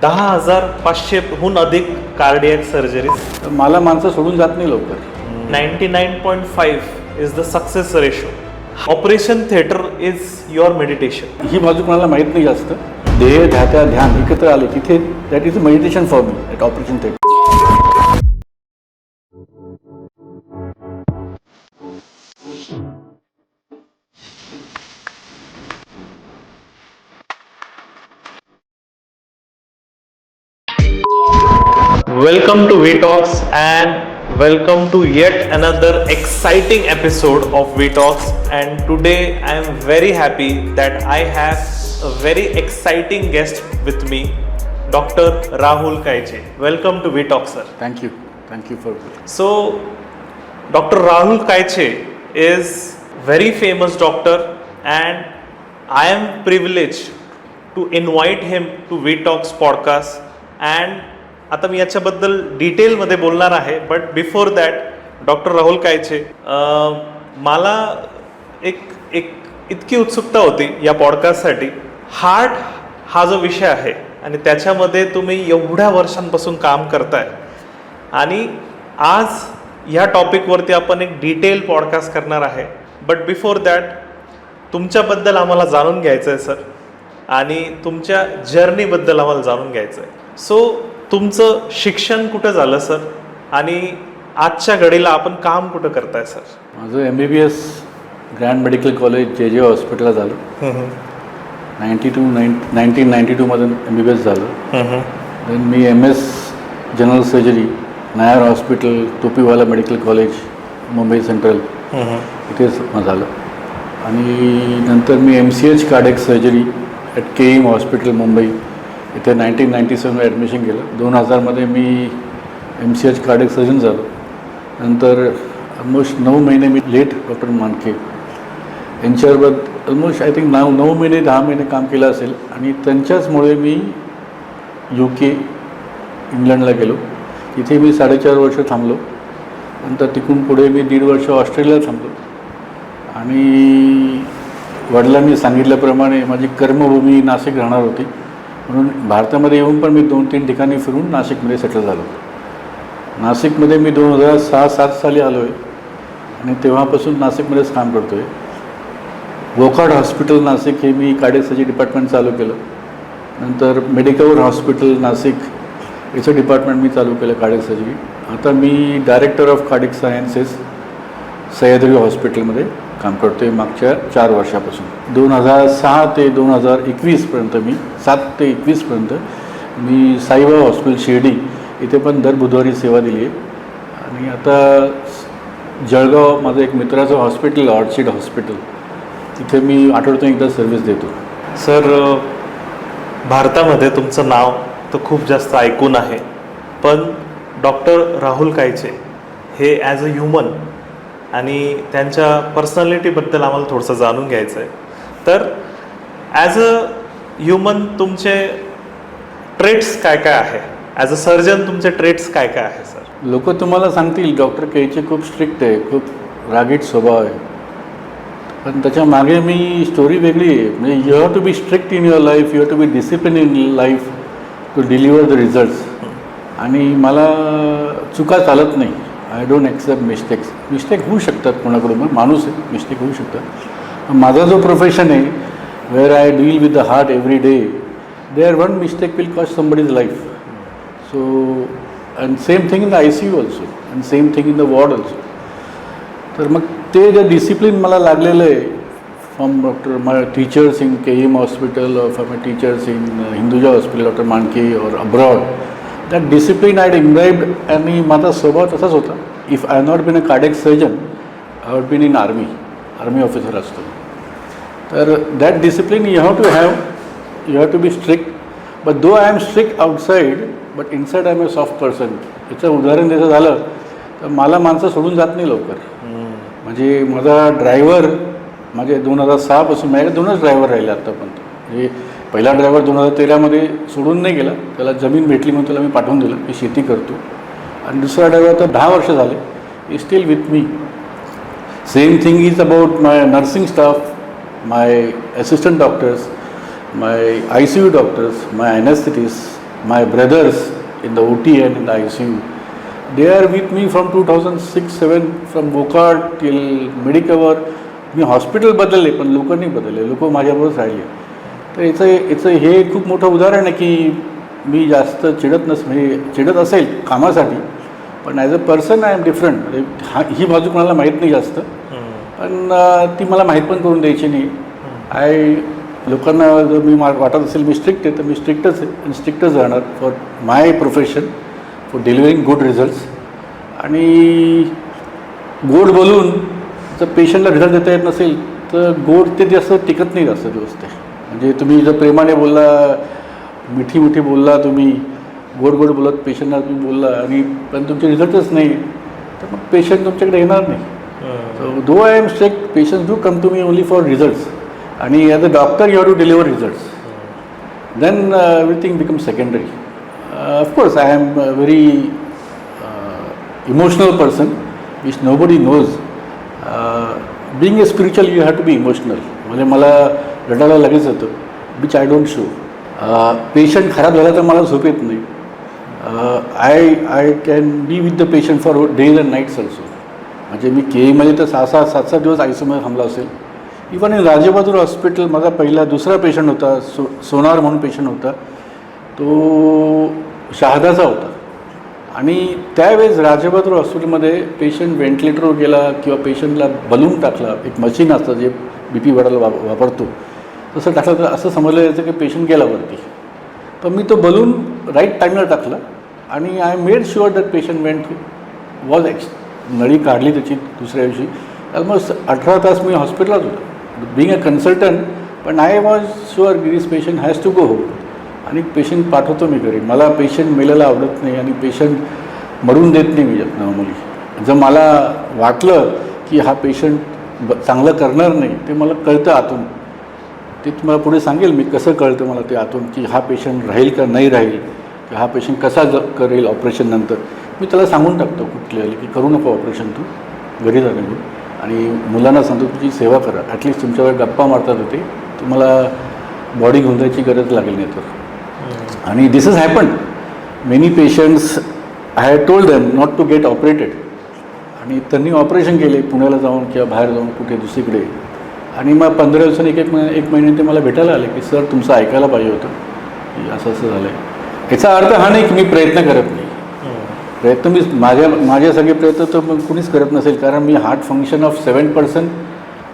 10,500हून अधिक cardiac surgeries. मला माणसं सोडून जात नाही लवकर. 99.5 is the success ratio. Operation theatre is your meditation. ही बाजू कोणाला माहीत नाही जास्त. देह ध्यात्या ध्यान एकत्र आले तिथे that is meditation for me that operation theatre. Welcome to VTalks and welcome to yet another exciting episode of VTalks. And today I am very happy that I have a very exciting guest with me, Dr. Rahul Kaiche. Welcome to VTalks, sir. Thank you for. So, Dr. Rahul Kaiche is very famous doctor and I am privileged to invite him to VTalks podcast. And आता मी याच्याबद्दल डिटेलमध्ये बोलणार आहे, but before that doctor Rahul कायचे, मला एक इतकी उत्सुकता होती या पॉडकास्टसाठी. हार्ट हा जो विषय आहे आणि त्याच्यामध्ये तुम्ही एवढ्या वर्षांपासून काम करताय आणि आज ह्या टॉपिकवरती आपण एक डिटेल पॉडकास्ट करणार आहे. बट बिफोर दॅट तुमच्याबद्दल आम्हाला जाणून घ्यायचं आहे सर, आणि तुमच्या जर्नीबद्दल आम्हाला जाणून घ्यायचं आहे. सो तुमचं शिक्षण कुठं झालं सर, आणि आजच्या घडीला आपण काम कुठं करताय सर? माझं MBBS ग्रँड मेडिकल कॉलेज जे हॉस्पिटलला झालं. 1992 MBBS झालं. Than me MS general surgery Nair hospital Topiwala medical college Mumbai central इथेच झालं. आणि नंतर मी MCH cardiac surgery at KEM hospital Mumbai इथे 1997 ॲडमिशन केलं. 2000 मी MCH कार्डियक सर्जन झालो. नंतर ऑलमोस्ट 9 महिने मी लेट डॉक्टर मानके यांच्याबरोबर ऑलमोस्ट आय थिंक 9 महिने 10 महिने काम केलं असेल. आणि त्यांच्याचमुळे मी UK इंग्लंडला गेलो. तिथे मी 4.5 वर्ष थांबलो. नंतर तिकडून पुढे मी 1.5 वर्ष ऑस्ट्रेलियाला थांबलो. आणि वडिलांनी सांगितल्याप्रमाणे माझी कर्मभूमी नाशिक राहणार होती, म्हणून भारतामध्ये येऊन पण मी 2-3 ठिकाणी फिरून नाशिकमध्ये सेटल झालो. नाशिकमध्ये मी 2006-07 साली आलो आहे आणि तेव्हापासून नाशिकमध्येच काम करतो आहे. वोकार्ड हॉस्पिटल नाशिक हे मी कार्डियक सर्जरी डिपार्टमेंट चालू केलं. नंतर मेडिकवर हॉस्पिटल नाशिक याचं डिपार्टमेंट मी चालू केलं कार्डियक सर्जरी. आता मी director of cardiac sciences Sahyadri हॉस्पिटलमध्ये काम करतो आहे मागच्या 4 वर्षापासून. 2006 ते 2021पर्यंत मी 7 ते 21पर्यंत मी साईबाबा हॉस्पिटल शिर्डी इथे पण दर बुधवारी सेवा दिली आहे. आणि आता जळगाव माझं एक मित्राचं हॉस्पिटल ऑर्चिड हॉस्पिटल तिथे मी आठवड्यातून एकदा सर्व्हिस देतो. सर, भारतामध्ये तुमचं नाव तर खूप जास्त ऐकून आहे, पण डॉक्टर राहुल कायचे हे ॲज अ ह्युमन आणि त्यांच्या पर्सनॅलिटीबद्दल आम्हाला थोडंसं जाणून घ्यायचं आहे. तर ॲज अ ह्युमन तुमचे ट्रेट्स काय काय आहे? ॲज अ सर्जन तुमचे ट्रेट्स काय काय आहे सर? लोक तुम्हाला सांगतील डॉक्टर केचे खूप स्ट्रिक्ट आहे, खूप रागीट स्वभाव आहे, पण त्याच्या मागे मी स्टोरी वेगळी आहे. म्हणजे you have to be strict in your life, you have to be discipline in life to deliver the results. आणि मला चुका चालत नाही. I don't accept mistakes. Mistake होऊ शकतात कोणाकडून, मग माणूस आहे, मिस्टेक होऊ शकतात. माझा जो प्रोफेशन आहे where I deal with the heart every day, there one mistake will cost somebody's life. So and same thing in the ICU also and same thing in the ward also. तर मग ते जे discipline मला लागलेलं आहे from doctor my teachers in KEM hospital और from my teachers in Hinduja hospital doctor Manke और abroad, that discipline I imbibed. आणि माझा स्वभाव तसाच होता. If I not been a cardiac surgeon I would been in army officer असतो. तर that discipline you have to have, you have to be strict. But though I am strict outside but inside I am a soft person. याचं उदाहरण द्यायचं झालं तर मला माणसं सोडून जात नाही लवकर. म्हणजे माझा ड्रायव्हर माझे 2006 माझ्याकडे 2च ड्रायव्हर राहिले आत्तापर्यंत. म्हणजे पहिला ड्रायव्हर 2013 सोडून नाही गेला, त्याला जमीन भेटली म्हणून त्याला मी पाठवून दिलं, मी शेती करतो. आणि दुसरा ड्रायव्हर तर 10 वर्ष झाले, is steel with me. Same thing is about my nursing staff, my assistant doctors, my ICU doctors, my anesthetists, my brothers in the OT and in the ICU, they are with me from 2006-07 from Wockhardt till Medicover. Me hospital बदलले पण लोक नाही बदलले, लोक माझ्याबरोबरच राहिले. तर याचं हे खूप मोठं उदाहरण आहे की मी जास्त म्हणजे चिडत असेल कामासाठी, पण as a person I am different. ही बाजू कोणाला माहीत नाही जास्त, पण ती मला माहीत पण करून द्यायची नाही. लोकांना जर मी वाटत असेल मी स्ट्रिक्ट आहे तर मी स्ट्रिक्टच आहे आणि स्ट्रिक्टच राहणार for my profession, for delivering good results. आणि गोड बोलून जर पेशंटला रिझल्ट देता येत नसेल तर गोड ते जास्त टिकत नाही जास्त दिवस ते. म्हणजे तुम्ही जर प्रेमाने बोलला, मिठी बोलला, तुम्ही गोड बोलत पेशंटला तुम्ही बोलला आणि पण तुमचे रिझल्टच नाही तर मग पेशंट तुमच्याकडे येणार नाही. So though I am strict, patients do come to me only for results. आणि as a doctor you have to deliver results, then everything become secondary. Of course I am very emotional person which nobody knows. Being a spiritual you have to be emotional. म्हणजे मला रडायला लगेच होतं, which I don't show. Patient खराब झाला तर मला झोप येत नाही. I can be with the patient for days and nights also. म्हणजे मी केईमध्ये तर 6-7 दिवस आयसीयूमध्ये थांबला असेल. इवन इन राजेबहादूर हॉस्पिटल माझा दुसरा पेशंट होता, सोनार म्हणून पेशंट होता, तो शहादाचा होता. आणि त्यावेळेस राजेबहादूर हॉस्पिटलमध्ये पेशंट व्हेंटिलेटरवर गेला किंवा पेशंटला बलून टाकला, एक मशीन असतं जे BP वाढायला वापरतो, तसं टाकलं तर असं समजलं जायचं की पेशंट गेला वरती. पण मी तो बलून राईट टाईमला टाकला आणि I made sure that patient went was नळी काढली त्याची दुसऱ्या दिवशी. ऑलमोस्ट 18 तास मी हॉस्पिटलाच होतो बिंग अ कन्सल्टंट, पण आय वॉज शुअर की this patient has to go home. आणि पेशंट पाठवतो मी घरी. मला पेशंट मेलेला आवडत नाही आणि पेशंट मरून देत नाही मी नॉर्मली. जर मला वाटलं की हा पेशंट चांगलं करणार नाही ते मला कळतं आतून, ते तुम्हाला पुढे सांगेल मी कसं कळतं मला ते आतून की हा पेशंट राहील का नाही राहील, की हा पेशंट कसा करेल ऑपरेशन नंतर. मी त्याला सांगून टाकतो कुठले की करू नको ऑपरेशन, तू घरी जा निघून. आणि मुलांना सांगतो तुझी सेवा करा, ॲटलिस्ट तुमच्यावर गप्पा मारतात होते, तुम्हाला बॉडी घेऊन जायची गरज लागेल नाही तर. आणि this is happen many patients, I have told them not to get operated. आणि त्यांनी ऑपरेशन केले पुण्याला जाऊन किंवा बाहेर जाऊन कुठे दुसरीकडे. आणि मग 15 दिवसांनी एक महिन्याने ते मला भेटायला आले की सर तुमचं ऐकायला पाहिजे होतं की असं झालं आहे. याचा अर्थ हा नाही की मी प्रयत्न करत नाही. प्रयत्न मी माझे सगळे प्रयत्न तर मग कुणीच करत नसेल, कारण मी हार्ट फंक्शन ऑफ 7%,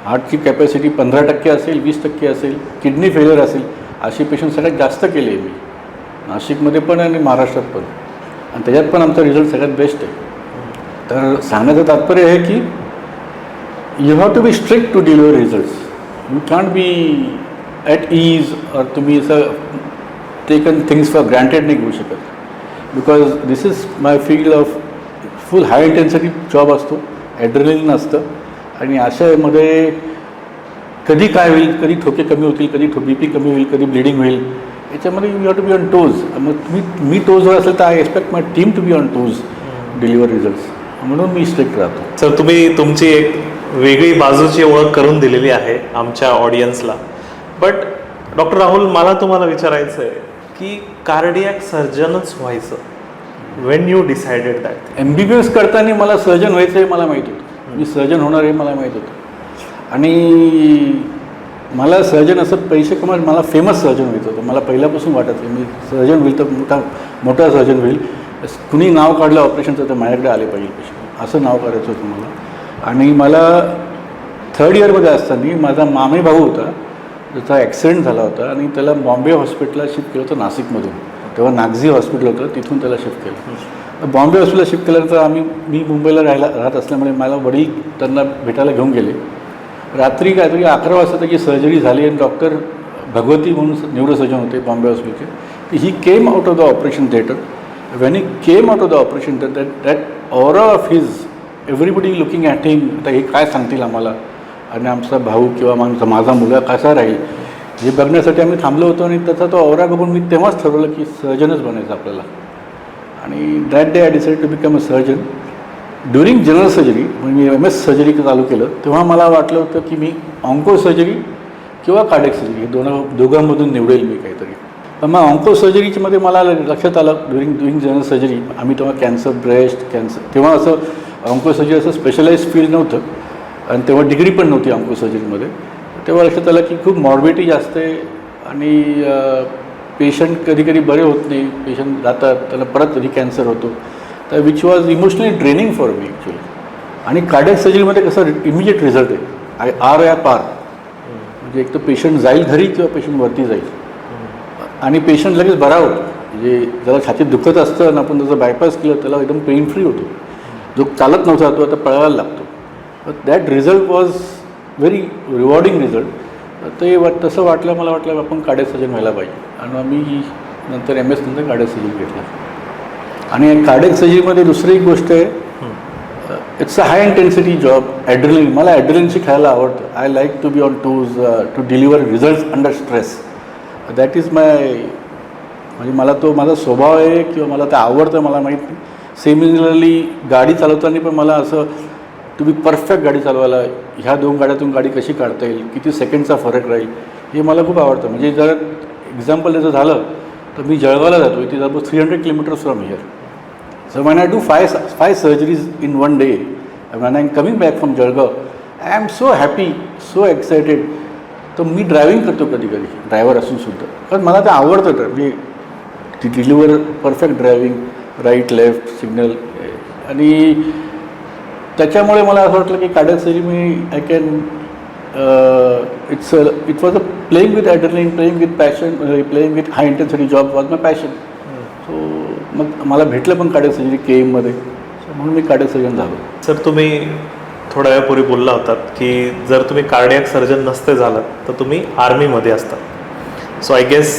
हार्टची कॅपॅसिटी 15% असेल, 20% असेल, किडनी फेल्युअर असेल, असे पेशंट सगळ्यात जास्त केले मी नाशिकमध्ये पण आणि महाराष्ट्रात पण. आणि त्याच्यात पण आमचा रिझल्ट सगळ्यात बेस्ट आहे. तर सांगण्याचं तात्पर्य आहे की you have to be strict to deliver results. You can't be at ease, और तुम्ही असं टेकन थिंग्स फॉर ग्रँटेड नाही घेऊ शकत. Because this is my field of full high intensity job असतो, ॲड्रेनलिन असतं. आणि अशामध्ये कधी काय होईल, कधी ठोके कमी होतील, कधी BP कमी होईल, कधी ब्लिडिंग होईल, याच्यामध्ये you have to be on toes. मग मी टोजवर असेल तर I expect my team to be on toes deliver results. म्हणून मी स्ट्रिक्ट राहतो. सर तुम्ही तुमची एक वेगळी बाजूची ओळख करून दिलेली आहे आमच्या ऑडियन्सला. बट डॉक्टर राहुल, मला तुम्हाला विचारायचं आहे की कार्डियॅक सर्जनच व्हायचं, Wien you decided that? MBBS करताना मला सर्जन व्हायचं आहे मला माहीत होतं, मी सर्जन होणार आहे मला माहीत होतं. आणि मला सर्जन असं पैसे कमावून मला फेमस सर्जन व्हायचं होतं. मला पहिल्यापासून वाटायचं मी सर्जन होईल तर मोठा सर्जन होईल. कुणी नाव काढलं ऑपरेशनचं तर माझ्याकडे आले पाहिजे पेशंट, असं नाव काढायचं होतं मला. आणि मला 3rd इयरमध्ये असताना माझा मामे भाऊ होता, त्याचा ॲक्सिडेंट झाला होता आणि त्याला बॉम्बे हॉस्पिटलला शिफ्ट केलं होतं नाशिकमधून. तेव्हा नागझी हॉस्पिटल होतं, तिथून त्याला शिफ्ट केलं. बॉम्बे हॉस्पिटलला शिफ्ट केल्यानंतर मी मुंबईला राहत असल्यामुळे मला वडील त्यांना भेटायला घेऊन गेले. रात्री काहीतरी 11 वाजता त्याची सर्जरी झाली आणि डॉक्टर भगवती म्हणून न्यूरोसर्जन होते बॉम्बे हॉस्पिटलचे. He came out of the operation theatre. When he came out of the operation theatre, that aura of his, everybody looking at him, आता हे काय सांगतील आम्हाला आणि आमचा भाऊ किंवा माझा मुलगा कसा राहील हे बघण्यासाठी आम्ही थांबलो होतो. आणि त्याचा तो ऑरा बघून मी तेव्हाच ठरवलं की सर्जनच बनायचं आपल्याला. आणि that day I decide to become a surgeon. During general surgery, म्हणजे मी MS सर्जरी चालू केलं तेव्हा मला वाटलं होतं की मी ऑन्को सर्जरी किंवा कार्डियक सर्जरी हे दोघांमधून निवडेल मी काहीतरी. पण मग ऑन्को सर्जरीमध्ये मला लक्षात आलं ड्युरिंग जनरल सर्जरी, आम्ही तेव्हा कॅन्सर, ब्रेस्ट कॅन्सर, तेव्हा असं ऑन्को सर्जरी असं स्पेशलाइज फील्ड नव्हतं आणि तेव्हा डिग्री पण नव्हती ऑन्को सर्जरीमध्ये. तेव्हा लक्षात आलं की खूप मॉर्बिडिटी जास्त आहे आणि पेशंट कधी कधी बरे होत नाही, पेशंट जातात, त्याला परत रिकॅन्सर होतो. तर which was emotionally draining for me actually. आणि कार्डियक सर्जरीमध्ये कसं इमिजिएट रिझल्ट आहे, आर या पार, म्हणजे एक तर पेशंट जाईल घरी किंवा पेशंट वरती जाईल आणि पेशंट लगेच बरा होतो. म्हणजे ज्याला छातीत दुखत असतं आणि आपण त्याचं बायपास केलं त्याला एकदम पेन फ्री होतो. जो चालत नव्हता तो आता पळायला लागतो. But that result was very rewarding result. ते तसं वाटलं, मला वाटलं आपण कार्डियक सर्जन व्हायला पाहिजे आणि मी नंतर MS नंतर कार्डियक सर्जरी घेतला. आणि कार्डियक सर्जरीमध्ये दुसरी एक गोष्ट आहे, it's a high intensity job. Adrenaline, मला ॲड्रेलिनशी खेळायला आवडतं. I like to be on toes to deliver results under stress. That is म्हणजे मला तो माझा स्वभाव आहे किंवा मला ते आवडतं, मला माहीत नाही. सिमिलरली गाडी चालवताना पण मला असं तुम्ही परफेक्ट गाडी चालवायला, ह्या 2 गाड्यातून गाडी कशी काढता येईल, किती सेकंडचा फरक राहील, हे मला खूप आवडतं. म्हणजे जर एक्झाम्पल त्याचं झालं तर मी जळगावला जातो, इथे जातो 300 kilometres from here. So when I do five surgeries in one day, and when I'm coming back from Jalgaon, I am so happy, so excited. तर मी ड्रायव्हिंग करतो कधी कधी, ड्रायव्हर असून सुद्धा, कारण मला ते आवडतं. तर मी deliver perfect driving, right left signal, आणि त्याच्यामुळे मला असं वाटलं की कार्डियक सर्जरी मी I can it was a playing with adrenaline, playing with passion, playing with high intensity job was my passion. So मग मला भेटलं पण कार्डियक सर्जरी KMमध्ये, म्हणून मी कार्डियक सर्जन झालो. सर, तुम्ही थोड्या वेळापूर्वी बोलला होतात की जर तुम्ही कार्डियक सर्जन नसते झालात तर तुम्ही आर्मीमध्ये असतात. So I guess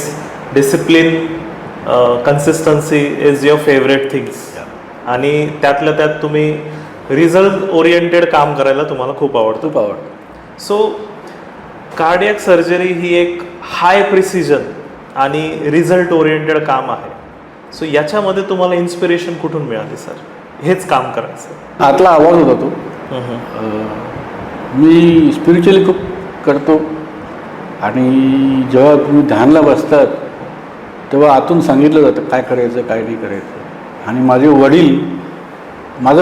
discipline, consistency is your favourite things, आणि त्यातल्या त्यात तुम्ही रिझल्ट ओरिएंटेड काम करायला तुम्हाला खूप आवडतं. सो कार्डियक सर्जरी ही एक हाय प्रिसिजन आणि रिझल्ट ओरिएंटेड काम आहे. सो याच्यामध्ये तुम्हाला इन्स्पिरेशन कुठून मिळाली सर, हेच काम करायचं? आतला आवाज होता तो. मी स्पिरिच्युअली खूप करतो आणि जेव्हा तुम्ही ध्यानला बसतात तेव्हा आतून सांगितलं जातं काय करायचं काय नाही करायचं. आणि माझ्या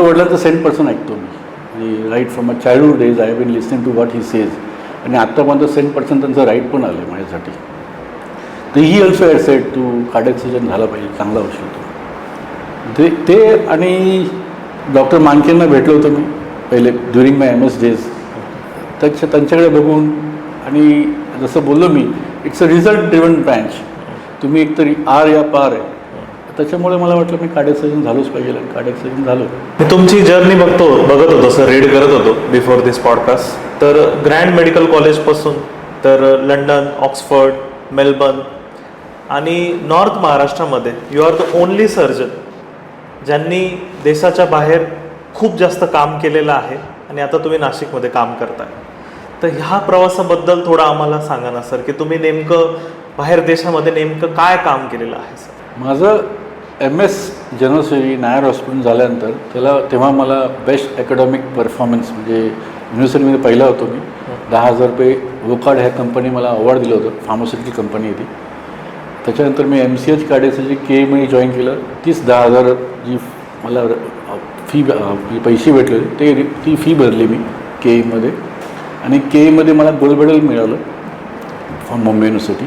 वडिलांचं 100% ऐकतो मी. Right from a childhood days I have been listening to what he says, आणि आत्तापर्यंत 100% त्यांचं राईट पण आलं आहे माझ्यासाठी. तर ही ऑल्सो हॅड सेड तू कार्डियक सर्जन झाला पाहिजे, चांगला होशील तू. ते आणि डॉक्टर मानकेंना भेटलो होतो मी पहिले ड्युरिंग माय MS डेज. त्यांच्याकडे बघून, आणि जसं बोललो मी, it's a result driven branch. तुम्ही एकतरी आर या पार आहे. त्याच्यामुळे मला वाटलं मी कार्डियक सर्जन झालोच पाहिजे, आणि कार्डियक सर्जन झालो. मी तुमची जर्नी बघत होतो सर, रीड करत होतो बिफोर दिस पॉडकास्ट. तर ग्रँड मेडिकल कॉलेजपासून तर लंडन, ऑक्सफर्ड, मेलबर्न आणि नॉर्थ महाराष्ट्रामध्ये you are the only surgeon ज्यांनी देशाच्या बाहेर खूप जास्त काम केलेलं आहे, आणि आता तुम्ही नाशिकमध्ये काम करताय. तर ह्या प्रवासाबद्दल थोडं आम्हाला सांगा ना सर, की तुम्ही नेमकं बाहेर देशामध्ये नेमकं काय काम केलेलं आहे सर? माझं MS general surgery Nair hospital झाल्यानंतर तेव्हा मला बेस्ट अकॅडमिक परफॉर्मन्स म्हणजे युनिव्हर्सिटीमध्ये पहिला होतो मी. 10,000 रुपये वोकार्ड ह्या कंपनी मला अवॉर्ड दिलं होतं, फार्मास्युटिकल कंपनी होती. त्याच्यानंतर मी MCH कार्डियक सर्जरी KMमध्ये जॉईन केलं. 10,000 जी मला पैसे भेटले ती फी भरली मी KMमध्ये, आणि KMमध्ये मला गोल्ड मेडल मिळालं फ्रॉम मुंबई युनिव्हर्सिटी.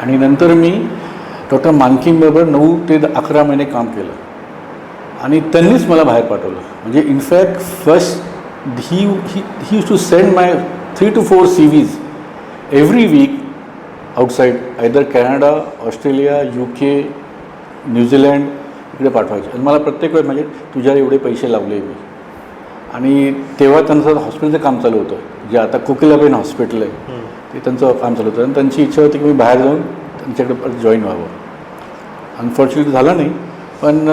आणि नंतर मी डॉक्टर मानकींबरोबर 9 ते 11 महिने काम केलं, आणि त्यांनीच मला बाहेर पाठवलं. म्हणजे in fact first he use to send my 3 to 4 CVs every week outside, either Canada, Australia, UK, New Zealand इकडे पाठवायचे. आणि मला प्रत्येक वेळ म्हणजे तुझ्या एवढे पैसे लावले मी. आणि तेव्हा त्यांचं हॉस्पिटलचं काम चालू होतं, जे आता कोकिलाबेन हॉस्पिटल आहे, ते त्यांचं काम चालू होतं. आणि त्यांची इच्छा होती की मी बाहेर जाऊन त्यांच्याकडे परत जॉईन व्हावं. अनफॉर्च्युनेटली झालं नाही, पण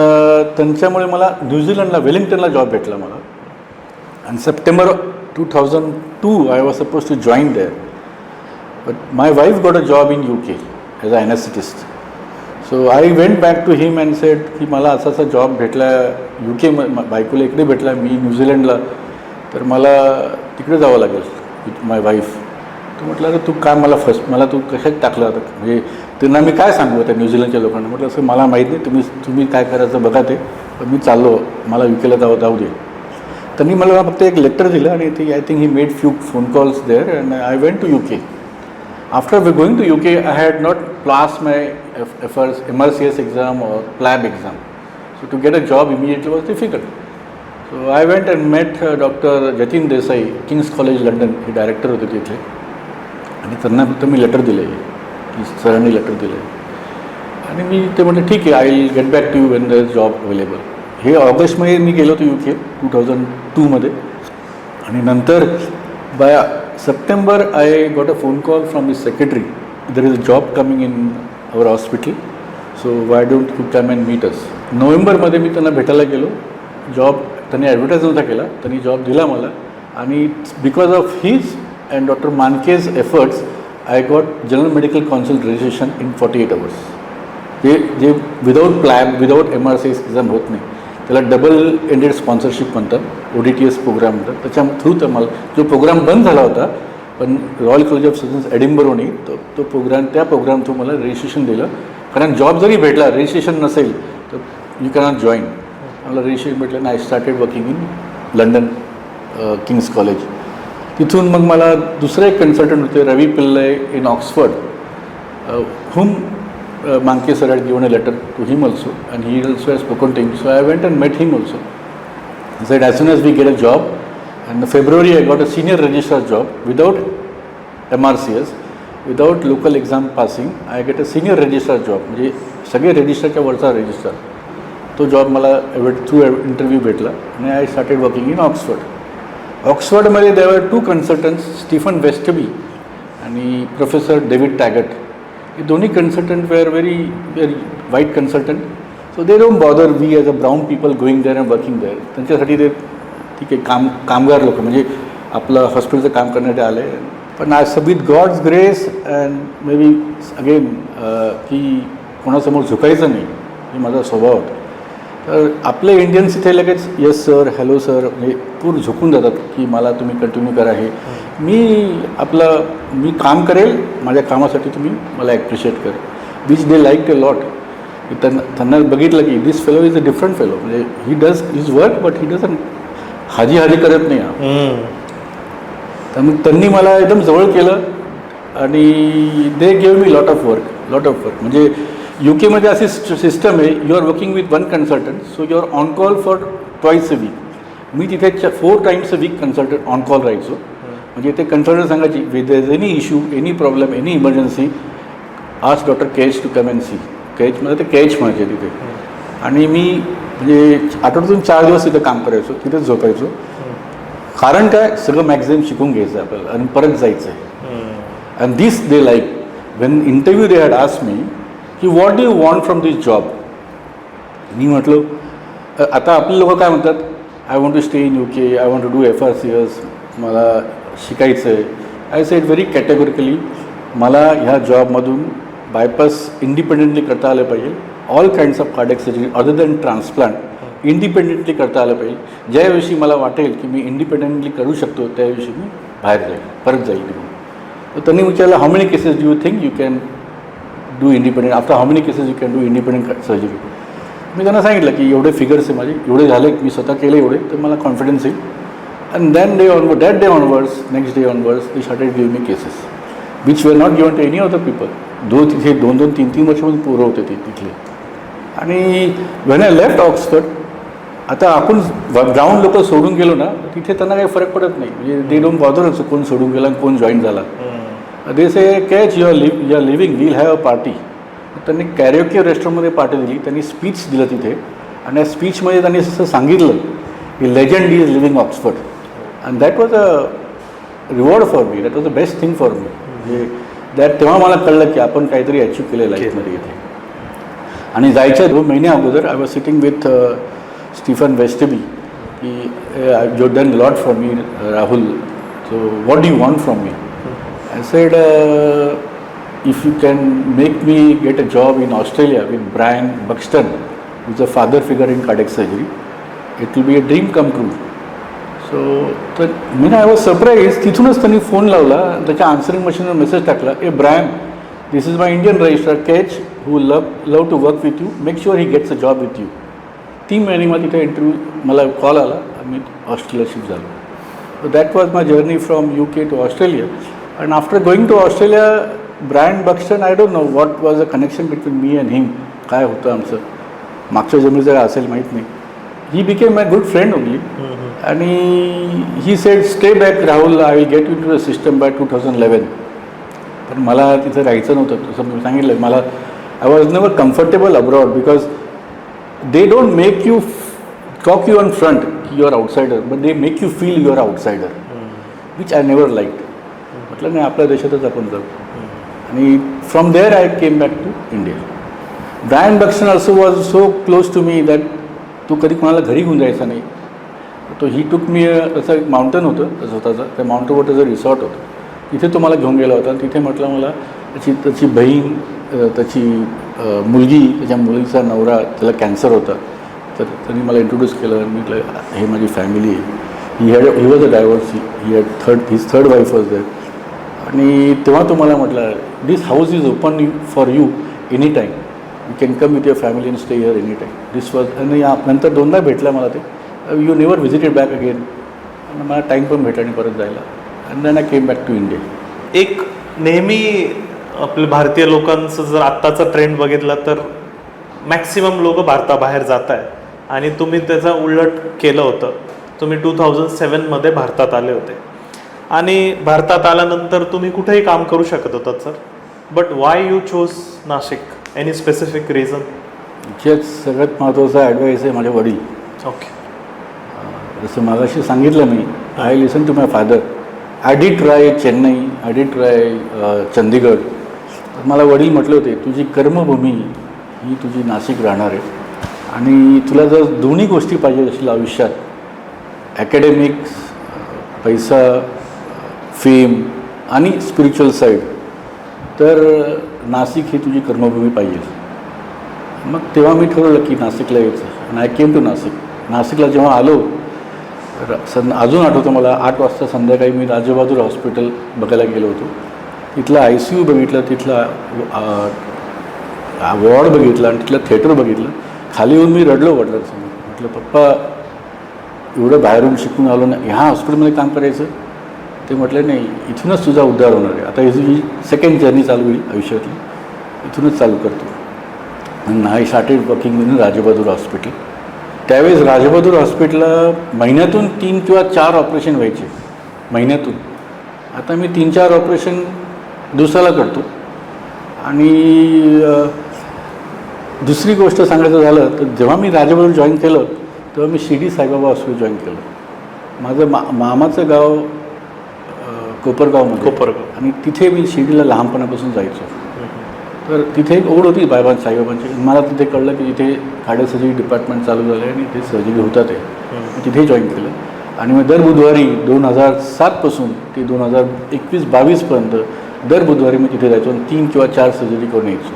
त्यांच्यामुळे मला न्यूझीलंडला वेलिंग्टनला जॉब भेटला मला. आणि September 2002 I was suppose to join there, but my wife got a job in UK as a anaesthetist. So I went back to him and said की मला असा जॉब भेटला UK, बायकोला इकडे भेटला, मी न्यूझीलंडला, तर मला तिकडे जावं लागेल विथ माय वाईफ. तो म्हटलं अरे तू काय मला तू कशात टाकलं आता, म्हणजे त्यांना मी काय सांगू त्या न्यूझीलंडच्या लोकांना, म्हटलं असं मला माहीत नाही, तुम्ही काय करायचं बघा ते, पण मी चाललो, मला UKला जाऊ दे. त्यांनी मला फक्त एक लेटर दिलं आणि ते I think he made few phone calls there and I went to UK. After going to UK I had not pass my efforts MRCS exam or PLAB exam. So to get a job immediately was difficult. So I went and met Dr. Jatin Desai, King's College London, हे director होते तिथे, आणि त्यांना फक्त me later दिलं आहे की सरांनी लेटर दिलं आहे आणि मी ते म्हटलं ठीक आहे, I will get back to you when there is job available. हे ऑगस्टमध्ये मी गेलो होतो UK 2002मध्ये, आणि नंतर by September I got a phone call from his secretary, there is a job coming in our hospital, so why don't you come and meet us. नोव्हेंबरमध्ये मी त्यांना भेटायला गेलो. जॉब त्यांनी ॲडव्हर्टाईज नव्हता केला, त्यांनी जॉब दिला मला, आणि because of his and doctor Manke's efforts I got General Medical Council registration in 48 hours. जे without PLAB, without MRCS exam होत नाही, त्याला डबल एंडेड स्पॉन्सरशिप म्हणतात, ODTS प्रोग्राम म्हणतात. त्याच्या थ्रू तर मला जो प्रोग्राम बंद झाला होता, पण रॉयल कॉलेज ऑफ सर्जन्स एडिनबरोनी तो प्रोग्राम, त्या प्रोग्राम थ्रू मला रजिस्ट्रेशन दिलं. कारण जॉब जरी भेटला, रजिस्ट्रेशन नसेल तर यू कॅनॉट जॉईन. मला रजिस्ट्रेशन भेटलं आणि I started working in London King's College. तिथून मग मला दुसरे एक कन्सल्टंट होते, Ravi Pillai in Oxford, whom Manke sir had given a letter to him also, and he also has spoken to him. So I went and met him also. He said as soon as we get a job, and in February I got a senior registrar job without MRCS, without local exam passing. I get a senior registrar job, म्हणजे सगळे रजिस्टरच्या वरचा register. तो job मला through interview भेटला आणि I started working in Oxford. ऑक्सफर्डमध्ये there were 2 consultants, Stephen Westaby आणि प्रोफेसर डेव्हिड टॅगट. हे दोन्ही consultant were very white consultant, so they don't bother we as a brown people going there and working there. त्यांच्यासाठी ते ठीक आहे, कामगार लोक म्हणजे आपलं हॉस्पिटलचं काम करण्यासाठी आले. पण आज with God's grace and maybe again की कोणासमोर झुकायचं नाही, हे माझा स्वभाव होता. तर आपले इंडियन्स इथे लगेच येस सर, हॅलो सर, म्हणजे पूर्ण झुकून जातात की मला तुम्ही कंटिन्यू करा. हे मी काम करेल, माझ्या कामासाठी तुम्ही मला ॲप्रिशिएट कर, which they like a lot. त्यांना बघितलं की this fellow is a different fellow, म्हणजे he does his work but he doesn't हाजी करत नाही. त्यामुळे त्यांनी मला एकदम जवळ केलं आणि they gave me lot of work. म्हणजे UKमध्ये अशी सिस्टम आहे, you are working with 1 consultant, so you are on call for twice a week. मी तिथे 4 times a week consultant on call राहायचो. म्हणजे ते कन्सल्टंट सांगायची with there any issue, any problem, any emergency, ask doctor Kech to come and see. केचमध्ये ते केच म्हणायचे तिथे. आणि मी म्हणजे आठवड्यातून 4 दिवस तिथे काम करायचो, तिथेच झोपायचो. कारण काय, सगळं मॅक्झिमम शिकून घ्यायचं आपल्याला आणि परत जायचं आहे. And this they like when interview they had asked me की what do you want from this job. मी म्हटलं, आता आपले लोक काय म्हणतात, I want to stay in UK, I want to do FRCS, मला शिकायचं आहे. आय सेड व्हेरी कॅटेगोरिकली, मला ह्या जॉबमधून बायपास इंडिपेंडेंटली करता आलं पाहिजे. All kinds of cardiac surgery other than transplant independently करता आलं पाहिजे. ज्याविषयी मला वाटेल की मी इंडिपेंडेंटली करू शकतो त्याविषयी मी बाहेर जाईल, परत जाईल निघून. तर त्यांनी विचारलं, how many cases do you think you can do independent, after how many cases you can do independent surgery. मी त्यांना सांगितलं की एवढे फिगर्स आहे माझे, एवढे झाले, मी स्वतः केले एवढे, तर मला कॉन्फिडन्स येईल. And that day onwards, next day onwards they started give me cases which were not given to any other people. तिथे 2-2, 3-3 वर्षामध्ये पोरं होते तिथले. आणि वेन आय लेफ्ट ऑक्सफर्ड, आता आपण ग्राउंड लोक सोडून गेलो ना, तिथे त्यांना काही फरक पडत नाही. म्हणजे दे डोंट बॉदर असं कोण सोडून गेला, कोण जॉईन झाला. They say Kech you are leaving, we'll have a party. त्यांनी कॅरिओके रेस्टॉरंटमध्ये पार्टी दिली, त्यांनी स्पीच दिलं तिथे. आणि त्या स्पीचमध्ये त्यांनी असं सांगितलं की legend is living Oxford. And that was a reward for me, that was the best thing for मी. म्हणजे तेव्हा मला कळलं की आपण काहीतरी अचीव केलं लाईफमध्ये इथे. आणि जायच्या 2 महिने अगोदर I was sitting with Stephen Westaby की you done lot for me Rahul, so what do you want from me. I said if you can make me get a job in Australia with Brian Buxton, who is a father figure in cardiac surgery, it will be a dream come true. So I was surprised. तिथूनच त्यांनी phone लावला, त्याच्या answering मशीनवर message टाकला, hey Brian this is my Indian registrar Kech who love to work with you, make sure he gets a job with you. 3 महिन्यामध्ये तिथे interview मला call आला आणि मी ऑस्ट्रेलिया शिफ्ट झालो. So that was my journey from UK to Australia. And after going to Australia, Brian Buxton, I don't know what was the connection between me and him. काय होतं आमचं मागच्या जमीचं काय असेल माहीत नाही. He became my good friend only. आणि he said, stay back Rahul, I will get you into the system by 2011. पण मला तिथं राहायचं नव्हतं. तसं मी सांगितलं मला I was never comfortable abroad because they don't make you talk you on front, you are outsider, but they make you feel you are outsider, which I never liked. म्हटलं नाही आपल्या देशातच आपण जाऊ. आणि from there I came back to India. Brian Buxton also was so close to me that तो कधी कोणाला घरी घेऊन जायचा नाही. तो ही टूक मी असं एक माउंटन होतं स्वतःचं, त्या माउंटनवर त्याचं रिसॉर्ट होतं, तिथे तो मला घेऊन गेला होता. तिथे म्हटलं मला त्याची बहीण, त्याची मुलगी, त्याच्या मुलीचा नवरा, त्याला कॅन्सर होता. तर त्यांनी मला इंट्रोड्यूस केलं. मी म्हटलं हे माझी फॅमिली आहे. He was a divorce, his third wife was there. आणि तेव्हा तो मला म्हटलं this house is open for you any time, you can come with your family and stay here any time. This was. आणि नंतर 2दा भेटला मला ते. You never visited back again. आणि मला टाईम पण भेटला नाही परत जायला. And then I came back to India. एक नेहमी आपल्या भारतीय लोकांचं जर आत्ताचा ट्रेंड बघितला तर मॅक्सिमम लोक भारताबाहेर जात आहे आणि तुम्ही त्याचा उलट केलं होतं. तुम्ही 2007मध्ये भारतात आले होते आणि भारतात आल्यानंतर तुम्ही कुठेही काम करू शकत होतात sir. But why you chose Nashik? Any specific reason? याच्यात सगळ्यात महत्त्वाचा ॲडवाईस आहे माझे वडील. ओके. जसं मागाशी सांगितलं मी, I listen to my father. I did try Chennai, I did try Chandigarh. मला वडील म्हटले होते तुझी कर्मभूमी ही तुझी नाशिक राहणार आहे आणि तुला जर दोन्ही गोष्टी पाहिजे असतील आयुष्यात, ॲकॅडेमिक्स, पैसा, फेम आणि स्पिरिच्युअल साईड, तर नाशिक ही तुझी कर्मभूमी पाहिजे. मग तेव्हा मी ठरवलं की नाशिकला यायचं. आणि आय केम टू नाशिक. नाशिकला जेव्हा आलो अजून आठवतं मला, 8 वाजता संध्याकाळी मी राजबहादूर हॉस्पिटल बघायला गेलो होतो. तिथलं ICU बघितलं, तिथला वॉर्ड बघितला आणि तिथलं थिएटर बघितलं. खाली येऊन मी रडलो वडिलांसमोर. म्हटलं पप्पा एवढं बाहेरून शिकून आलो ना, ह्या हॉस्पिटलमध्ये काम करायचं? ते म्हटलं नाही, इथूनच तुझा उद्धार होणार आहे. आता ही सेकंड जर्नी चालू होईल आयुष्यातली, इथूनच चालू करतो. आणि I started working in Rajbahadur hospital. त्यावेळेस राजबहादूर हॉस्पिटलला महिन्यातून 3 किंवा 4 ऑपरेशन व्हायचे महिन्यातून. आता मी 3-4 ऑपरेशन दिवसाला करतो. आणि दुसरी गोष्ट सांगायचं झालं तर जेव्हा मी राजबहादूर जॉईन केलं तेव्हा मी शिर्डी साईबाबा हॉस्पिटल जॉईन केलं. माझं मामाचं गाव कोपरगाव. आणि तिथे मी शिर्डीला लहानपणापासून जायचो. तर तिथे एक ओढ होती साईबाबांची. मला तिथे कळलं की इथे कार्डिओ सर्जरी डिपार्टमेंट चालू झालं आहे आणि इथे सर्जरी होतात आहे. तिथे जॉईन केलं. आणि मग दर बुधवारी 2007पासून ते 2021-22पर्यंत दर बुधवारी मी तिथे जायचो आणि 3 किंवा 4 सर्जरी करून यायचो.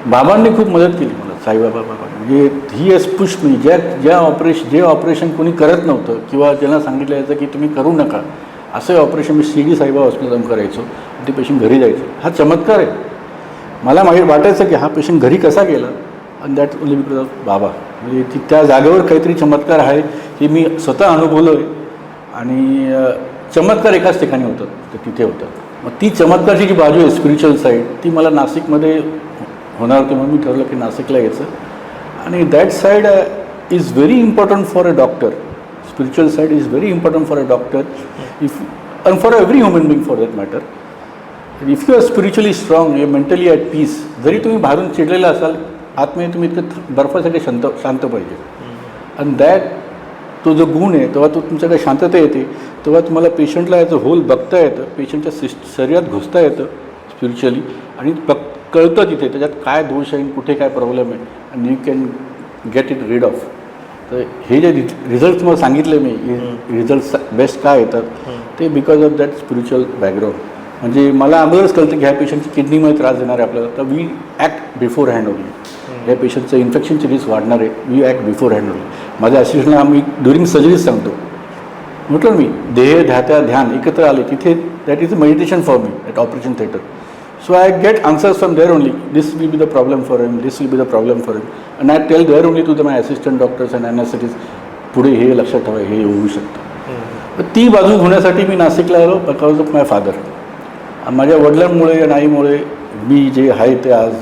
बाबांनी खूप मदत केली मला. साईबाबा म्हणजे ही हॅज पुश मी. जे ऑपरेशन कोणी करत नव्हतं किंवा ज्यांना सांगितलं यायचं की तुम्ही करू नका, असं ऑपरेशन मी शिर्डी साईबाबा हॉस्पिटल जाऊन करायचो. ते पेशंट घरी जायचं. हा चमत्कार आहे. मला माहीत वाटायचं की हा पेशंट घरी कसा गेला, आणि दॅट ओनली बिकॉज ऑफ बाबा. म्हणजे त्या जागेवर काहीतरी चमत्कार आहे हे मी स्वतः अनुभवलो आहे. आणि चमत्कार एकाच ठिकाणी होतं, ते तिथे होतं. मग ती चमत्कारची जी बाजू आहे स्पिरिच्युअल साईड, ती मला नाशिकमध्ये होणार होती. म्हणून मी ठरवलं की नाशिकला यायचं. आणि that side is very important for a doctor. Spiritual side is very important for a doctor, if and for every human being for that matter. If you are spiritually strong, you mentally at peace, जरी तुम्ही बाहेरून चिडलेला असाल, आतमध्ये तुम्ही इतकं बर्फासाठी शांत पाहिजे. आणि दॅट तो जो गुण आहे तेव्हा तो तुमच्याकडे शांतता येते. तेव्हा तुम्हाला पेशंटला याचं होल बघता येतं, पेशंटच्या शरीरात घुसता येतं स्पिरिच्युअली. आणि कळतं तिथे त्याच्यात काय दोष आहे, कुठे काय प्रॉब्लेम आहे, आणि you can get it read of. तर हे जे रिझल्ट तुम्हाला सांगितले मी, रिझल्ट बेस्ट काय येतात ते because of that spiritual background. म्हणजे मला अगोदरच कळतं की ह्या पेशंटची किडनीमध्ये त्रास देणार आहे आपल्याला, तर we act before hand only. ह्या पेशंटचं इन्फेक्शनची रिस्क वाढणार आहे, we act before hand only. माझ्या असिस्टंटला आम्ही ड्युरिंग सर्जरीज सांगतो. म्हटलं मी देह ध्यात्या ध्यान एकत्र आले तिथे, that is a meditation for me at operation theatre. So I get answers from there only. This will be the problem for him. This will be the problem for him. And I tell there only to my assistant doctors and anesthetists, पुढे हे लक्षात ठेवा, हे होऊ शकतं. तर ती बाजू होण्यासाठी मी नाशिकला आलो बिकॉज ऑफ माय फादर. माझ्या वडिलांमुळे आणि आईमुळे मी जे आहे ते आज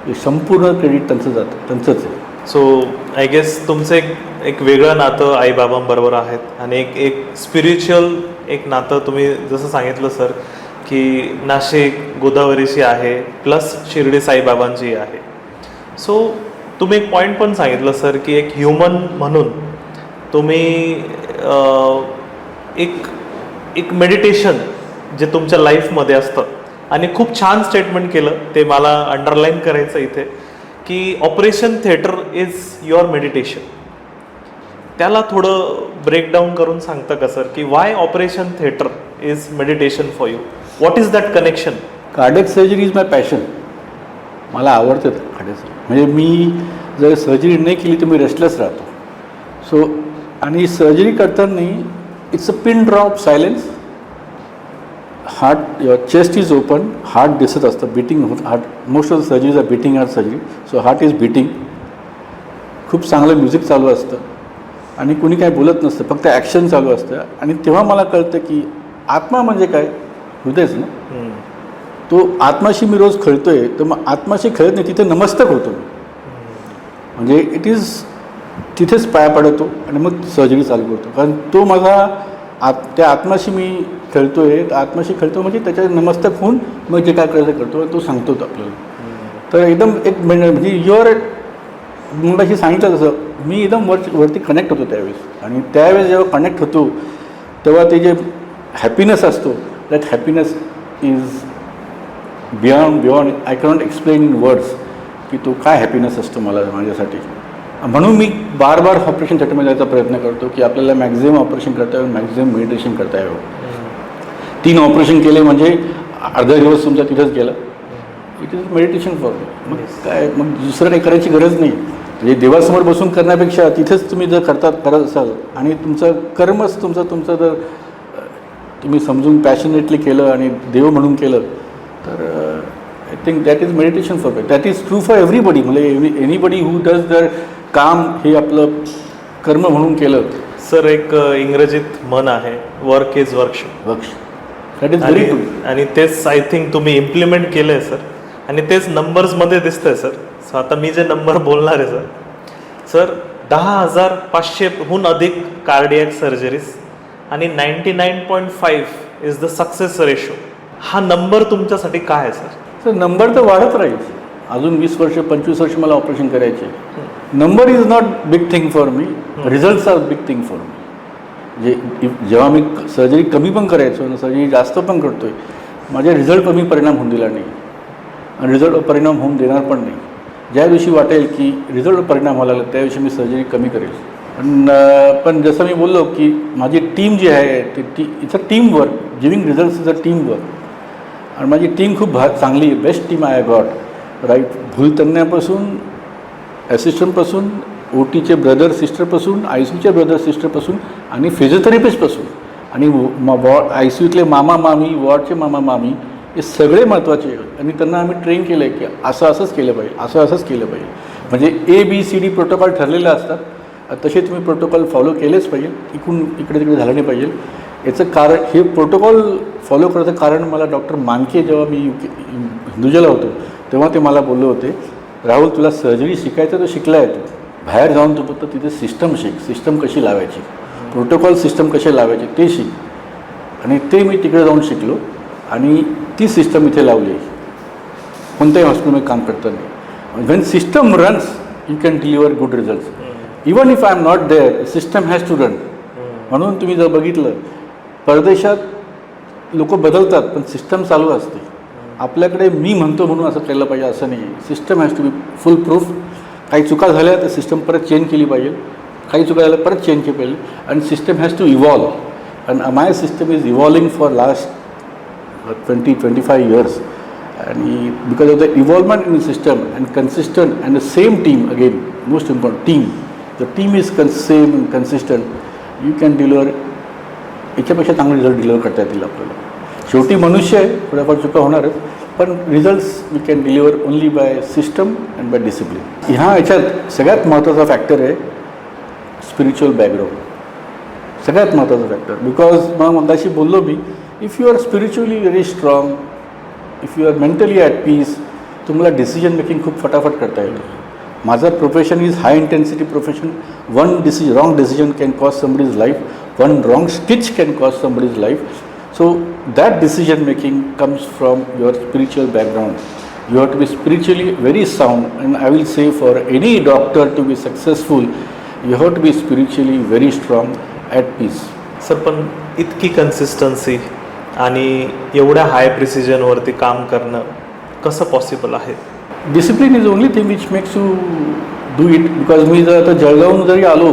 हे संपूर्ण क्रेडिट त्यांचं जातं, त्यांचंच आहे. सो आय गेस तुमचं एक वेगळं नातं आईबाबांबरोबर आहेत आणि एक स्पिरिच्युअल एक नातं तुम्ही जसं सांगितलं सर की नाशिक गोदावरीशी आहे प्लस शिर्डी साईबाबांची आहे. सो तुम्ही एक पॉईंट पण सांगितलं सर की एक ह्युमन म्हणून तुम्ही एक मेडिटेशन जे तुमच्या लाईफमध्ये असतं आणि खूप छान स्टेटमेंट केलं ते मला अंडरलाईन करायचं इथे की operation theatre is your meditation. त्याला थोडं ब्रेकडाऊन करून सांगतं का सर की Y operation theatre is meditation for you? What is that connection? Cardiac surgery is my passion. मला आवडतं कार्डियक सर्जरी. म्हणजे मी जर सर्जरी नाही केली तर मी रेस्टलेस राहतो. सो आणि सर्जरी करताना it's a pin drop silence. Heart your chest is open, heart दिसत असतं बीटिंग होत. Heart most of the surgeries are beating heart surgery. So heart is beating. खूप चांगलं म्युझिक चालू असतं आणि कुणी काय बोलत नसतं, फक्त ॲक्शन चालू असतं. आणि तेव्हा मला कळतं की आत्मा म्हणजे काय? हृदयच ना. तो आत्माशी मी रोज खेळतोय, तर मग आत्माशी खेळत नाही, तिथे नमस्तक होतो मी. म्हणजे इट इज तिथेच पाया पडतो आणि मग सर्जरी चालू करतो. कारण तो माझा त्या आत्माशी मी खेळतोय, आत्माशी खेळतो म्हणजे त्याच्या नमस्तक होऊन मग जे काय करायचं करतो तो सांगतो आपल्याला. तर एकदम एक म्हणजे युअर मुलाशी सांगितलं तसं मी एकदम वरती कनेक्ट होतो त्यावेळेस. आणि त्यावेळेस जेव्हा कनेक्ट होतो तेव्हा ते जे हॅपीनेस असतो, that happiness is beyond I cannot explain in words की तो काय हॅपीनेस असतो माझ्यासाठी. म्हणून मी बार ऑपरेशन थिएटरमध्ये जायचा प्रयत्न करतो की आपल्याला मॅक्झिमम ऑपरेशन करता यावं, मॅक्झिमम मेडिटेशन करता यावं. 3 ऑपरेशन केले म्हणजे अर्धा दिवस तुमचा तिथंच गेला. It is meditation for me. मग काय, मग दुसरं काही करायची गरज नाही. म्हणजे देवासमोर बसून करण्यापेक्षा तिथेच तुम्ही जर करत असाल आणि तुमचं कर्मच तुमचं जर तुम्ही समजून पॅशनेटली केलं आणि देव म्हणून केलं तर I think that is meditation for me. That is true for everybody. म्हणजे एनीबडी हू डज दर काम हे आपलं कर्म म्हणून केलं. सर एक इंग्रजीत म्हण आहे, work is worship. That is very true. आणि तेच आय थिंक तुम्ही इम्प्लिमेंट केलं आहे सर आणि तेच नंबर्समध्ये दिसतंय सर. सो आता मी जे नंबर बोलणार आहे सर 10,500हून अधिक कार्डियक सर्जरीज आणि 99.5 इज द सक्सेस रेशो. हा नंबर तुमच्यासाठी काय आहे सर? तर नंबर तर वाढत राहील. अजून 20 वर्ष 25 वर्ष मला ऑपरेशन करायचे. Number is not big thing for me, results are big thing for me. जेव्हा मी सर्जरी कमी पण करायचो आणि सर्जरी जास्त पण करतोय, माझ्या रिझल्ट कमी परिणाम होऊन दिला नाही आणि रिझल्ट परिणाम होऊन देणार पण नाही. ज्या दिवशी वाटेल की रिझल्ट परिणाम व्हायला लागला त्या दिवशी मी सर्जरी कमी करेल. पण जसं मी बोललो की माझी टीम जी आहे ते it's a team work. Giving results is a team work. आणि माझी टीम खूप चांगली आहे. Best team I got. Right, भूलतज्ञापासून, असिस्टंटपासून, OTचे ब्रदर सिस्टरपासून, ICUचे ब्रदर सिस्टरपासून आणि फिजिओथेरपिस्टपासून आणि ICUतले मामा मामी, वॉर्डचे मामा मामी, हे सगळे महत्त्वाचे आहेत. आणि त्यांना आम्ही ट्रेन केलं आहे की असंच केलं पाहिजे, असंच केलं पाहिजे. म्हणजे ABCD प्रोटोकॉल ठरलेले असतात, तसे तुम्ही प्रोटोकॉल फॉलो केलेच पाहिजे. इकडे तिकडे झालं नाही पाहिजे. याचं कारण, हे प्रोटोकॉल फॉलो करायचं कारण मला डॉक्टर मानके जेव्हा मी हिंदुजाला होतो तेव्हा ते मला बोलले होते, राहुल तुला सर्जरी शिकायचं तर शिकला आहे, तू बाहेर जाऊन तू फक्त तिथे सिस्टम शिक. सिस्टम कशी लावायची, प्रोटोकॉल सिस्टम कसे लावायचे ते शिक. आणि ते मी तिकडे जाऊन शिकलो आणि ती सिस्टम इथे लावली. कोणत्याही हॉस्पिटलमध्ये काम करताना when system runs you can deliver good results. Even if I am not there, system has to run. म्हणून तुम्ही जर बघितलं परदेशात लोक बदलतात पण सिस्टम चालू असते. आपल्याकडे मी म्हणतो म्हणून असं केलं पाहिजे असं नाही. System has to be foolproof. काही चुका झाल्या तर सिस्टम परत चेंज केली पाहिजे, काही चुका झाल्या परत चेंज केली पाहिजे. आणि system has to evolve. And my system is evolving for last 20-25 years. आणि because of the evolvement in system and consistent and the same team, again most important team, the team is same and consistent, you can deliver. याच्यापेक्षा चांगले result deliver करता येतील आपल्याला. शेवटी मनुष्य आहे, थोड्याफार चुका होणारच, पण results we can deliver only by system and by discipline. ह्या याच्यात सगळ्यात महत्त्वाचा फॅक्टर आहे स्पिरिच्युअल बॅकग्राऊंड. सगळ्यात महत्त्वाचा फॅक्टर. बिकॉज मगाशी बोललो मी, if you are spiritually very strong, if you are mentally at peace, तुम्हाला डिसिजन मेकिंग खूप फटाफट करता येतं. माझं profession is high intensity profession. One wrong decision can cost somebody's life, one wrong stitch can cost somebody's life. So that decision making comes from your spiritual background. You have to be spiritually very sound, and I will say for any doctor to be successful, you have to be spiritually very strong at peace. Sir, पण इतकी consistency आणि एवढ्या हाय प्रिसिजनवरती काम करणं कसं possible आहे? Discipline is the only thing which makes you do it. Because मी जर आता जळगावहून जरी आलो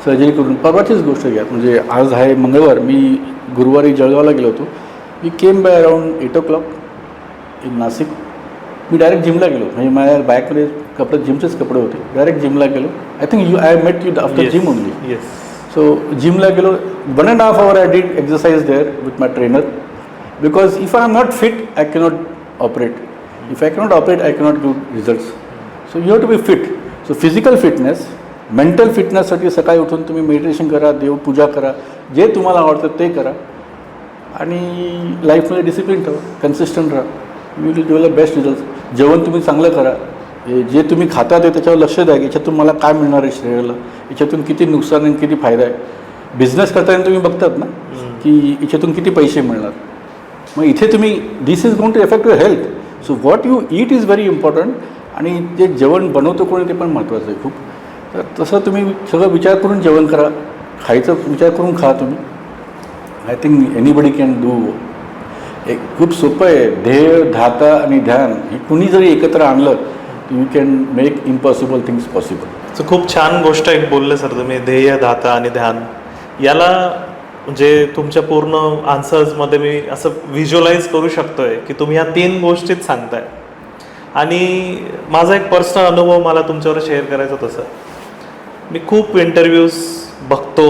सर्जरी करून, परवाचीच गोष्ट घ्या, म्हणजे आज आहे मंगळवार, मी गुरुवारी जळगावला गेलो होतो. मी came by around 8 o'clock in Nashik. मी डायरेक्ट जिमला गेलो, म्हणजे माझ्या बॅगमध्ये कपडे जिमचेच कपडे होते. डायरेक्ट जिमला गेलो. I think I met you after gym only. Yes. So जिमला गेलो. 1.5 hour I did exercise there with my trainer. Because if I am not fit I cannot operate. If I cannot operate I cannot give results. So you have to be fit. So physical fitness, mental फिटनेससाठी सकाळी उठून तुम्ही meditation करा, देवपूजा करा, जे तुम्हाला आवडतं ते करा, आणि लाईफमध्ये डिसिप्लिन ठेवा, कन्सिस्टंट राहा. You will develop best result. जेवण तुम्ही चांगलं करा. जे तुम्ही खाता ते त्याच्यावर लक्ष द्या, याच्यातून मला काय मिळणार आहे शरीराला, याच्यातून किती नुकसान आणि किती फायदा आहे. बिझनेस करताना तुम्ही बघतात ना की याच्यातून किती पैसे मिळणार. मग इथे तुम्ही this is going to affect your health. So what you eat is very important. आणि जे जेवण बनवतो कोणी ते पण महत्त्वाचं आहे खूप. तर तसं तुम्ही सगळं विचार करून जेवण करा, खायचं विचार करून खा तुम्ही. I think anybody can do. एक खूप सोपं आहे. ध्येय, धाता आणि ध्यान हे कुणी जरी एकत्र आणलं, you can make impossible things possible. So खूप छान गोष्ट एक बोलले सर तुम्ही, ध्येय, धाता आणि ध्यान. याला म्हणजे तुमच्या पूर्ण आन्सर्समध्ये मी असं व्हिज्युअलाइज करू शकतोय की तुम्ही ह्या 3 गोष्टीच सांगताय. आणि माझा एक पर्सनल अनुभव मला तुमच्यावर शेअर करायचा होता सर. मी खूप इंटरव्ह्यूज बघतो,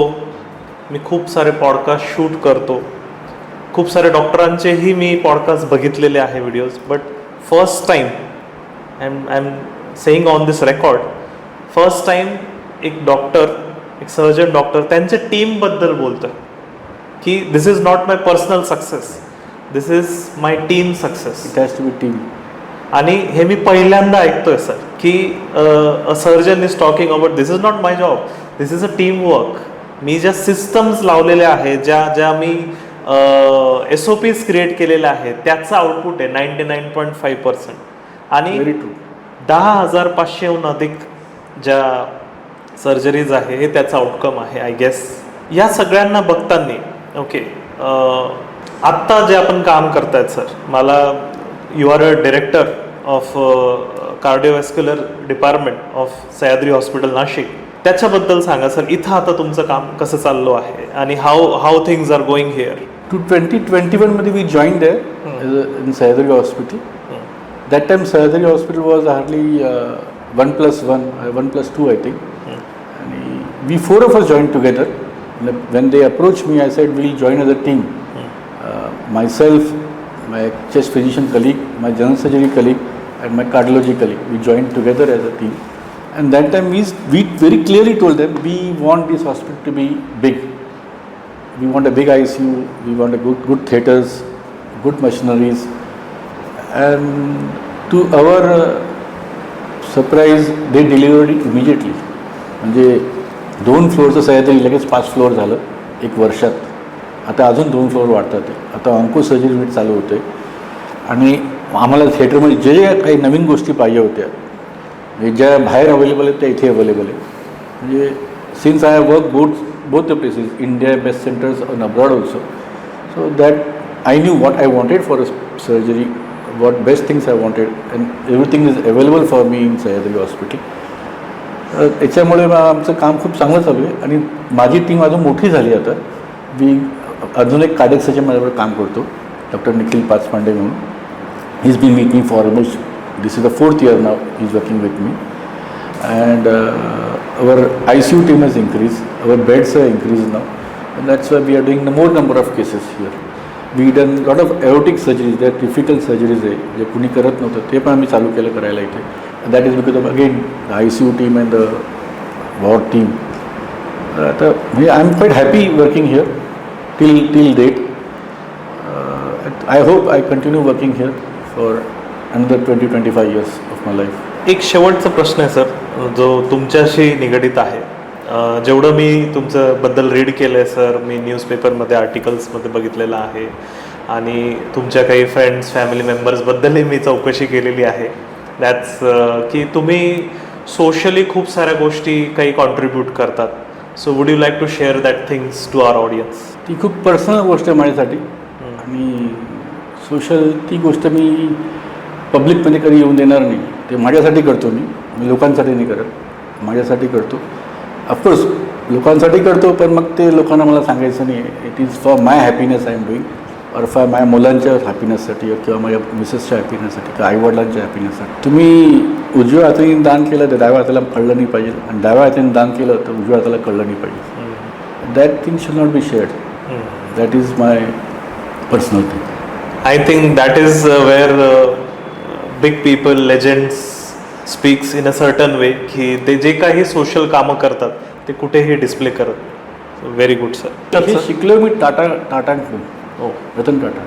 मी खूप सारे पॉडकास्ट शूट करतो, खूप सारे डॉक्टरांचेही मी पॉडकास्ट बघितलेले आहे, videos. But first time I am saying on this record, first time एक डॉक्टर, एक सर्जन डॉक्टर त्यांच्या टीमबद्दल बोलतं की this is not my personal success, this is my team success. It has to be team. आणि हे मी पहिल्यांदा ऐकतोय सर की a surgeon is talking about this is not my job, this is a team work. मी ज्या systems लावलेल्या आहेत, ज्या मी SOPs क्रिएट केलेल्या आहेत, त्याचा आउटपुट आहे 99.5%. आणि 10,500हून अधिक ज्या सर्जरीज आहे हे त्याचा आउटकम आहे आय गेस. या सगळ्यांना बघताना ओके, आत्ता जे आपण काम करतायत सर, मला you are a director of cardiovascular department of Sahyadri hospital Nashik. त्याच्याबद्दल सांगा सर. इथं आता तुमचं काम कसं चाललं आहे आणि how things are going here. 2021 मध्ये we join there in Sahyadri hospital. That time Sahyadri hospital was hardly 1+1, 1+2 I think. आणि we 4 of us joined together. When they approached me, I said we'll join as a team. Myself, my chest physician colleague, my general surgery colleague, and my cardiology colleague, we joined together as a team. And that time we very clearly told them we want this hospital to be big. We want a big ICU, we want a good theatres, good machineries. And to our surprise, they delivered it immediately. म्हणजे 2 फ्लोअरचं सह्याद्री लगेच 5 floor झालं 1 वर्षात. आता अजून 2 floor वाढतात आहे. आता onco surgery unit चालू होते. आणि आम्हाला थिएटरमध्ये जे काही नवीन गोष्टी पाहिजे होत्या, ज्या बाहेर अवेलेबल आहेत त्या इथे अवेलेबल आहे. म्हणजे since I have work both the places, India best centres and abroad also. So that I knew what I wanted for a surgery, what best things I wanted, and everything is available for me in Sahyadri hospital. याच्यामुळे आमचं काम खूप चांगलं चालू आहे. आणि माझी team अजून मोठी झाली. आता मी अजून एक कार्डियक सर्जन माझ्याबरोबर काम करतो, डॉक्टर निखिल पाचपांडे म्हणून. He is been with me for almost, this is the 4th year now he is working with me. And our ICU team has increased, our beds are increased now, and that's why we are doing the more number of cases here. We done lot of aortic surgeries, त्या difficult surgeries आहे जे कुणी करत नव्हतं, ते पण आम्ही चालू केलं करायला इथे. That is because of again the ICU team and the war team. आता म्हणजे I am quite happy working here till date. I hope I continue working here for another 20-25 years of my life. एक शेवटचा प्रश्न आहे sir, जो तुमच्याशी निगडीत आहे. जेवढं मी तुमच्याबद्दल रीड केलं आहे सर, मी न्यूजपेपरमध्ये आर्टिकल्समध्ये बघितलेलं आहे आणि तुमच्या काही फ्रेंड्स फॅमिली मेंबर्सबद्दलही मी चौकशी केलेली आहे. दॅट्स की तुम्ही सोशली खूप साऱ्या गोष्टी काही कॉन्ट्रीब्यूट करतात. So would you like to share that things to our audience? ती खूप पर्सनल गोष्ट आहे माझ्यासाठी आणि सोशल ती गोष्ट मी पब्लिकमध्ये कधी येऊन देणार नाही. ते माझ्यासाठी करतो मी लोकांसाठी नाही करत, माझ्यासाठी करतो. ऑफकोर्स लोकांसाठी करतो, पण मग ते लोकांना मला सांगायचं नाही. It is for my happiness I am doing, और फॉर माय मुलांच्या हॅपीनेससाठी किंवा माझ्या मिसेसच्या हॅपीनेससाठी किंवा आईवडिलांच्या हॅपीनेससाठी. तुम्ही उजव्या हाताने दान केलं तर डाव्या हाताला कळलं नाही पाहिजे, आणि डाव्या हाताने दान केलं तर उजव्या हाताला कळलं नाही पाहिजे. That thing should not be shared. That is my personal thing. I think that is where big people legends speaks in a certain way, की ते जे काही सोशल कामं करतात ते कुठेही डिस्प्ले करत. Very good sir. हे शिकलो मी टाटांकडून. हो, रतन टाटा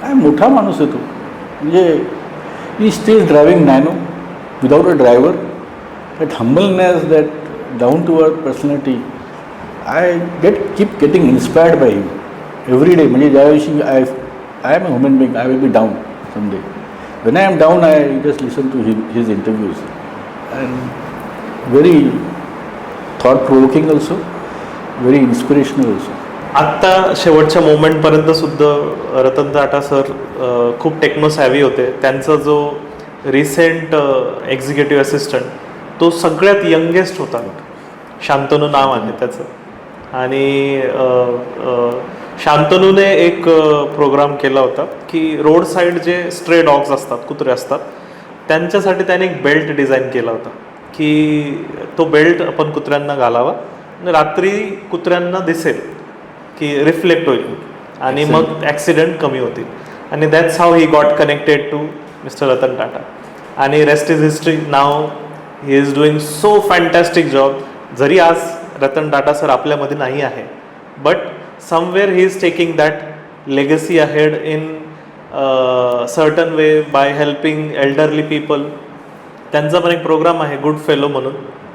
काय मोठा माणूस आहे तो. म्हणजे he still driving Nano without a driver. That humbleness, that down to earth personality, I keep getting inspired by him every day. म्हणजे ज्या दिवशी I am a human being, I will be down someday. When I am down, I just listen to his interviews, and very thought-provoking also, very inspirational also. आत्ता शेवटच्या मोमेंटपर्यंत सुद्धा Ratan Tata sir खूप techno savvy होते. त्यांचा जो रिसेंट एक्झिक्युटिव्ह असिस्टंट तो सगळ्यात youngest होता. शांतनू नाव आहे त्याचं. आणि शांतनूने एक प्रोग्राम केला होता की रोड साईड जे स्ट्रे डॉग्स असतात, कुत्रे असतात, त्यांच्यासाठी त्याने एक बेल्ट डिझाईन केला होता की तो बेल्ट आपण कुत्र्यांना घालावा आणि रात्री कुत्र्यांना दिसेल की रिफ्लेक्ट होईल आणि मग ॲक्सिडेंट कमी होतील. आणि that's how he got connected to mister Ratan Tata. आणि rest is history. Now he is doing so fantastic job. जरी आज रतन टाटा सर आपल्यामध्ये नाही आहे, but somewhere he is taking that legacy ahead in certain way by helping elderly people. त्यांचा पण एक programme आहे गुड फेलो म्हणून.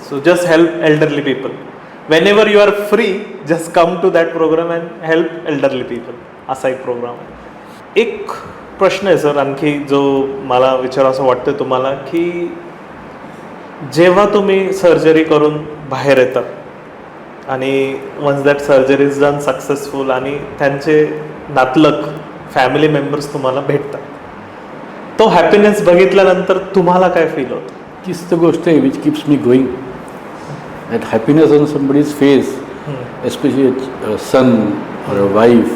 So just help elderly people. whenever you are free, just come to that program and help elderly people. असा एक programme आहे. एक प्रश्न आहे सर आणखी जो मला विचारावं असं वाटतं तुम्हाला, की जेव्हा तुम्ही सर्जरी करून बाहेर येतात आणि once that surgery is done successful आणि त्यांचे नातलग फॅमिली मेंबर्स तुम्हाला भेटतात, तो हॅपीनेस बघितल्यानंतर तुम्हाला काय फील होतं? तीच तर गोष्ट आहे which keeps me going. That happiness on somebody's face, especially son or a wife.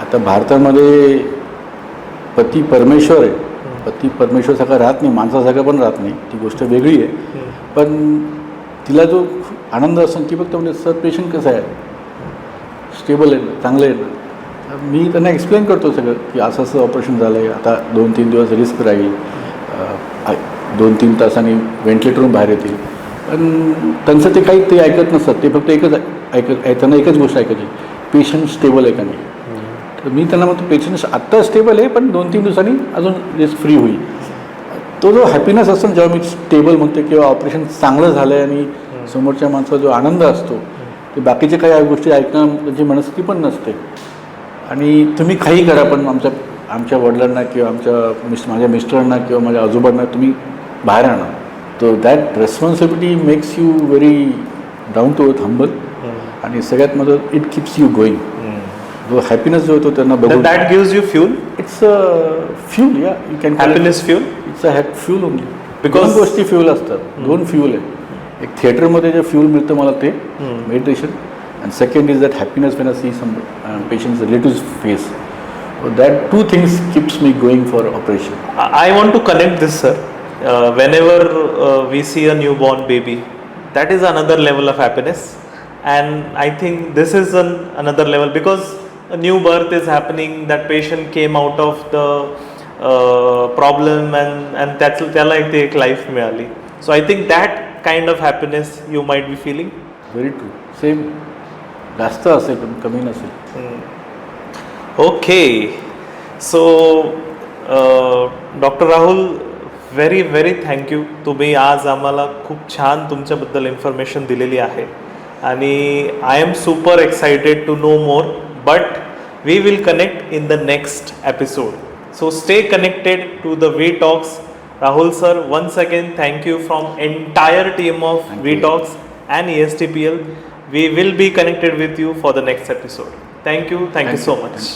आता भारतामध्ये पती परमेश्वर आहे. पती परमेश्वरसारखा राहत नाही, माणसासारखा पण राहत नाही, ती गोष्ट वेगळी आहे. पण तिला जो आनंद असतो की फक्त म्हणजे सर पेशंट कसं आहे, स्टेबल आहे ना, चांगलं आहे ना. मी त्यांना एक्सप्लेन करतो सगळं की असं असं ऑपरेशन झालं आहे, आता 2-3 दिवस रिस्क राहील, 2-3 तासांनी व्हेंटिलेटरवरून बाहेर येतील. पण त्यांचं ते काही ते ऐकत नसतात. ते फक्त त्यांना एकच गोष्ट ऐकायची, पेशंट स्टेबल आहे का नाही. तर मी त्यांना म्हणतो पेशंट आत्ता स्टेबल आहे, पण 2-3 दिवसांनी अजून रिस्क फ्री होईल. तो जो हॅपीनेस असतो जेव्हा मी स्टेबल म्हणतो किंवा ऑपरेशन चांगलं झालं आहे आणि समोरच्या माणसाचा जो आनंद असतो, ते बाकीचे काही गोष्टी ऐकणं त्याची मनस्थिती पण नसते. आणि तुम्ही काही करा, पण आमच्या वडिलांना किंवा माझ्या मिस्टरांना किंवा माझ्या आजोबांना तुम्ही बाहेर आणा. तो that responsibility makes you very down to earth, humble. आणि सगळ्यात महत्त्वाचं इट कीप्स यू गोईंग. जो हॅपीनेस जो होतो त्यांना बघून, that gives you fuel. It's a fuel. या you can happiness fuel. It's a fuel only. Because गोष्टी फ्यूल असतात, 2 फ्यूल आहे. एक थिएटरमध्ये जे फ्यूल मिळतं मला ते meditation, and second is that happiness when I see some patients relatives face. That 2 things keeps me going for operation. I want to connect this, sir. Whenever we see a newborn baby, that is another level of happiness, and I think this is another level because a new birth is happening, that patient came out of the problem and त्याला एक life मिळाली. So I think that kind of happiness you might be feeling. Very true. Same, जास्त असेल पण कमी नसेल. Okay, so doctor Rahul, very very thank you. तुम्ही आज आम्हाला खूप छान तुमच्याबद्दल इन्फॉर्मेशन दिलेली आहे आणि I am super excited to know more, but we will connect in the next episode. So stay connected to the V Talks. Rahul sir, once again thank you from entire team of V Talks and ESTPL. We will be connected with you for the next episode. Thank you so much.